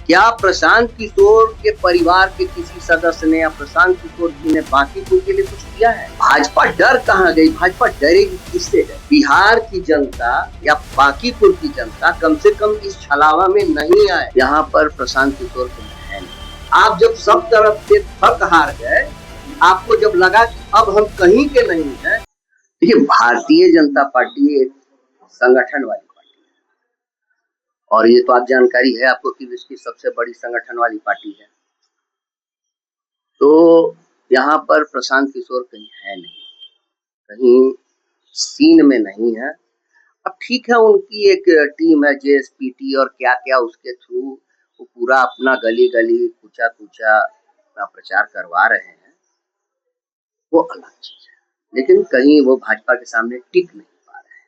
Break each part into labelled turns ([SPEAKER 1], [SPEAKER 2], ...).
[SPEAKER 1] क्या प्रशांत किशोर के परिवार के किसी सदस्य ने या प्रशांत किशोर जी ने बांकीपुर के लिए कुछ किया है? भाजपा डर कहाँ गई? भाजपा डरेगी किससे? डर बिहार की जनता या बांकीपुर की जनता कम से कम इस छलावा में नहीं आए। यहाँ पर प्रशांत किशोर को है नहीं। आप जब सब तरफ से थक हार गए, आपको जब लगा कि अब हम कहीं के नहीं है, देखिए भारतीय जनता पार्टी एक संगठन वाली पार्टी है और ये तो आप जानकारी है आपको कि विश्व की सबसे बड़ी संगठन वाली पार्टी है। तो यहाँ पर प्रशांत किशोर कहीं है नहीं, कहीं सीन में नहीं है। अब ठीक है, उनकी एक टीम है जेएसपीटी और क्या क्या, उसके थ्रू वो पूरा अपना गली गली कूचा कूचा अपना प्रचार करवा रहे हैं, वो अलग चीज है, लेकिन कहीं वो भाजपा के सामने टिक नहीं पा रहे हैं।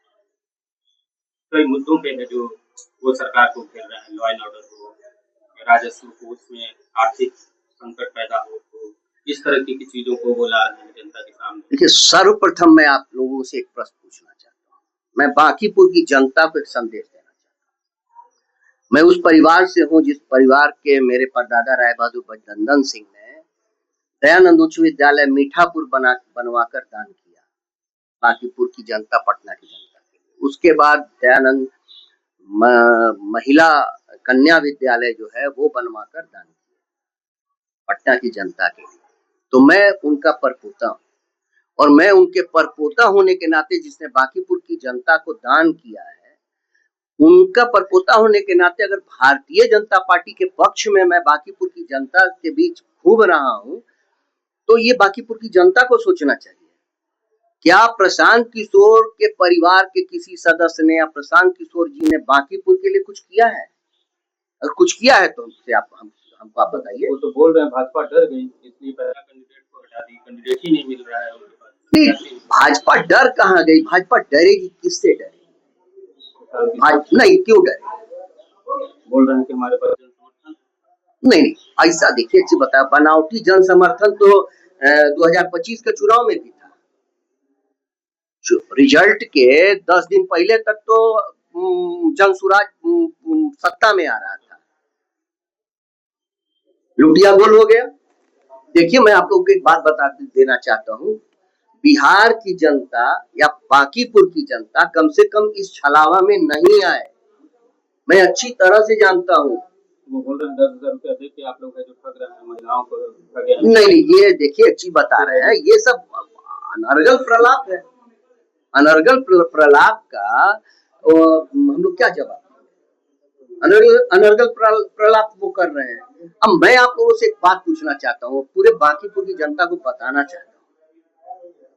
[SPEAKER 2] कई मुद्दों पे है जो वो सरकार को घेर रहे हैं, लॉ एंड ऑर्डर हो, राजस्व को, उसमें आर्थिक संकट पैदा हो, तो इस तरह की चीजों को वो ला रहे हैं जनता के सामने।
[SPEAKER 1] देखिए, सर्वप्रथम मैं आप लोगों से एक प्रश्न पूछना चाहता हूँ। मैं बांकीपुर की जनता को एक संदेश देना चाहता हूँ। मैं उस परिवार से हूँ जिस परिवार के मेरे परदादा राय बहादुर बजनंदन सिंह ने दयानंद उच्च विद्यालय मीठापुर बनवाकर दान किया बांकीपुर की जनता, पटना की जनता के लिए। उसके बाद दयानंद महिला कन्या विद्यालय जो है वो बनवाकर दान किया पटना की जनता के लिए। तो मैं उनका परपोता हूँ और मैं उनके परपोता होने के नाते, जिसने बांकीपुर की जनता को दान किया है, उनका परपोता होने के नाते अगर भारतीय जनता पार्टी के पक्ष में मैं बांकीपुर की जनता के बीच घूम रहा हूँ, तो ये बांकीपुर की जनता को सोचना चाहिए। क्या प्रशांत किशोर के परिवार के किसी सदस्य ने या प्रशांत किशोर जी ने बांकीपुर के लिए कुछ किया है? अगर कुछ किया है तो हमसे हमको आप बताइए।
[SPEAKER 2] वो तो बोल रहे हैं भाजपा डर गई, इसलिए पहला कैंडिडेट को हटा दी, कैंडिडेट ही नहीं मिल रहा है उनके पास।
[SPEAKER 1] नहीं, भाजपा डर कहाँ गई? भाजपा डरेगी किससे? डरेगी नहीं, क्यों डरे?
[SPEAKER 2] बोल रहे हैं कि हमारे पास जन समर्थन
[SPEAKER 1] नहीं, ऐसा देखिए, अच्छी बता, बनावटी जन समर्थन तो 2025 के चुनाव में भी था। रिजल्ट के 10 दिन पहले तक तो जनसुराज सत्ता में आ रहा था, लुटिया गोल हो गया। देखिए, मैं आप लोगों को एक बात बता देना चाहता हूँ, बिहार की जनता या बांकीपुर की जनता कम से कम इस छलावा में नहीं आए। मैं अच्छी तरह से जानता हूँ।
[SPEAKER 2] वो बोल रहे हैं 10,000 रुपया दे के आप लोग है जो ठग रहे हैं, महिलाओं को ठगे हैं।
[SPEAKER 1] नहीं, ये देखिए अच्छी बता रहे हैं, ये सब अनर्गल प्रलाप है। अनर्गल प्रलाप का हम लोग क्या जवाब? अनर्गल प्रलाप वो कर रहे हैं। अब मैं आप लोगों से एक बात पूछना चाहता हूँ, पूरे बांकीपुर की जनता को बताना चाहता हूँ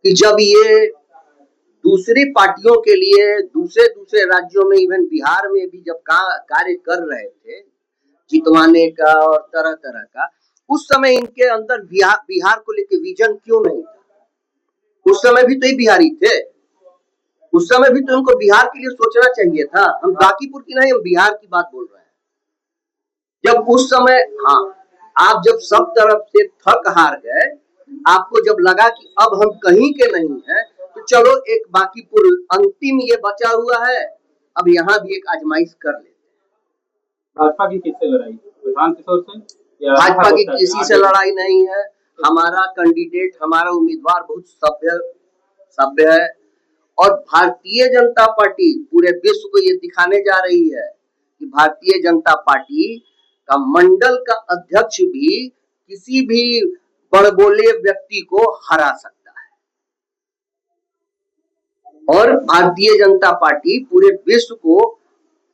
[SPEAKER 1] कि जब ये दूसरी पार्टियों के लिए दूसरे राज्यों में, इवन बिहार में भी जब कार्य कर रहे थे जितवाने का और तरह तरह का, उस समय इनके अंदर बिहार को लेकर विजन क्यों नहीं था? उस समय भी तो ये बिहारी थे, उस समय भी तो उनको बिहार के लिए सोचना चाहिए था। हम बांकीपुर की नहीं, हम बिहार की बात बोल रहे हैं। जब उस समय, हाँ, आप जब सब तरफ से थक हार गए, आपको जब लगा कि अब हम कहीं के नहीं है, तो चलो एक बांकीपुर अंतिम ये बचा हुआ है, अब यहाँ भी एक आजमाइश कर लेते हैं।
[SPEAKER 2] भाजपा की किससे लड़ाई? प्रशांत किशोर से?
[SPEAKER 1] भाजपा की किसी से लड़ाई नहीं है। हमारा कैंडिडेट, हमारा उम्मीदवार बहुत सभ्य है और भारतीय जनता पार्टी पूरे विश्व को ये दिखाने जा रही है कि भारतीय जनता पार्टी का मंडल का अध्यक्ष भी किसी भी बड़बोले व्यक्ति को हरा सकता है। और भारतीय जनता पार्टी पूरे विश्व को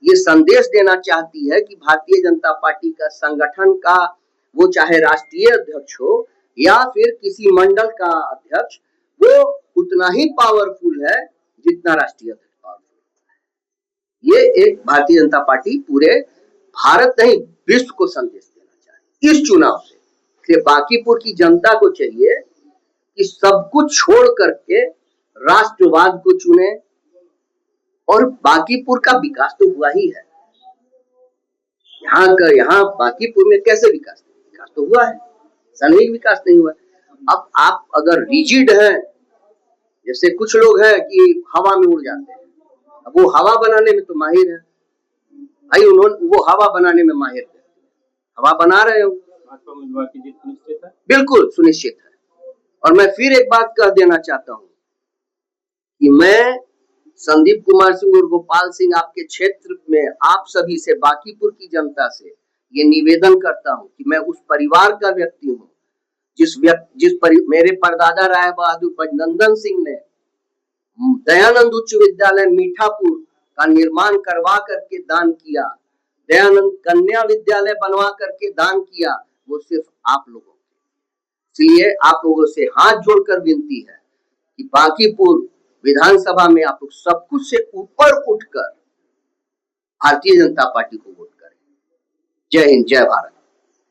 [SPEAKER 1] ये संदेश देना चाहती है कि भारतीय जनता पार्टी का संगठन का, वो चाहे राष्ट्रीय अध्यक्ष हो या फिर किसी मंडल का अध्यक्ष, वो उतना ही पावरफुल है जितना राष्ट्रीय अध्यक्ष पावरफुल है। ये एक भारतीय जनता पार्टी पूरे भारत नहीं विश्व को संदेश देना चाहती है इस चुनाव से। बांकीपुर की जनता को चाहिए कि सब कुछ छोड़ करके राष्ट्रवाद को चुने और बांकीपुर का विकास तो हुआ ही है। यहाँ बांकीपुर में कैसे विकास तो हुआ है, सामूहिक विकास नहीं हुआ। अब आप अगर रिजिड हैं, जैसे कुछ लोग हैं कि हवा में उड़ जाते हैं, अब वो हवा बनाने में तो माहिर है भाई, वो हवा बनाने में माहिर है, हवा बना रहे हो।
[SPEAKER 2] भाजपा उम्मीदवार की जीत सुनिश्चित है?
[SPEAKER 1] बिल्कुल सुनिश्चित है। और मैं फिर एक बात कह देना चाहता हूं कि मैं संदीप कुमार सिंह और गोपाल सिंह आपके क्षेत्र में आप सभी से, बांकीपुर की जनता से ये निवेदन करता हूं कि मैं उस परिवार का व्यक्ति हूं मेरे परदादा राय बहादुर बजनंदन सिंह ने दयानंद उच्च विद्यालय मीठापुर का निर्माण करवा करके दान किया, दयानंद कन्या विद्यालय बनवा करके दान किया, वो सिर्फ आप लोगों के। इसलिए आप लोगों से हाथ जोड़कर विनती है कि बांकीपुर विधानसभा में आप लोग सब कुछ से ऊपर उठकर भारतीय जनता पार्टी को वोट करें। जय हिंद, जय भारत।